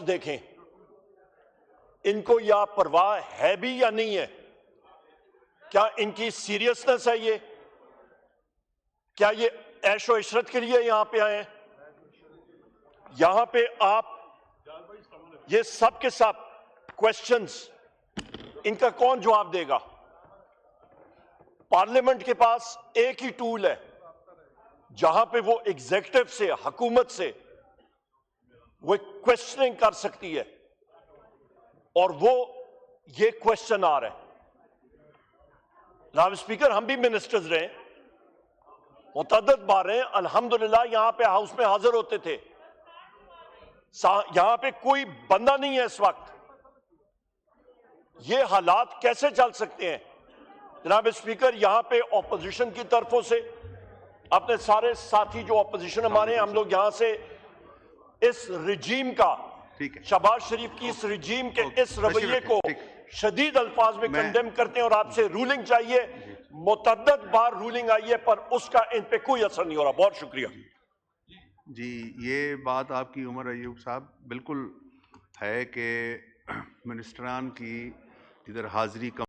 دیکھیں ان کو یا پرواہ ہے بھی یا نہیں ہے؟ کیا ان کی سیریسنس ہے؟ یہ کیا یہ عیش و عشرت کے لیے یہاں پہ آئے ہیں؟ یہاں پہ آپ یہ سب کے سب کوشچنز ان کا کون جواب دے گا؟ پارلیمنٹ کے پاس ایک ہی ٹول ہے جہاں پہ وہ ایگزیکٹو سے، حکومت سے وہ کوشچننگ کر سکتی ہے، اور وہ یہ کوشچن آ رہا ہے۔ جناب اسپیکر، ہم بھی منسٹرز رہے، متعدد بار رہے، الحمدللہ یہاں پہ ہاؤس میں حاضر ہوتے تھے۔ یہاں پہ کوئی بندہ نہیں ہے اس وقت۔ یہ حالات کیسے چل سکتے ہیں؟ جناب اسپیکر، یہاں پہ اپوزیشن کی طرفوں سے اپنے سارے ساتھی جو اپوزیشن ہمارے ہیں، ہم لوگ یہاں سے اس رجیم کا، شہباز شریف کی اس رجیم کے اس رویے کو شدید الفاظ میں کنڈیم کرتے ہیں، اور آپ سے رولنگ چاہیے۔ متعدد بار رولنگ آئی ہے پر اس کا ان پہ کوئی اثر نہیں ہو رہا۔ بہت شکریہ۔ جی، یہ بات آپ کی عمر ایوب صاحب بالکل ہے کہ منسٹران کی ادھر حاضری کم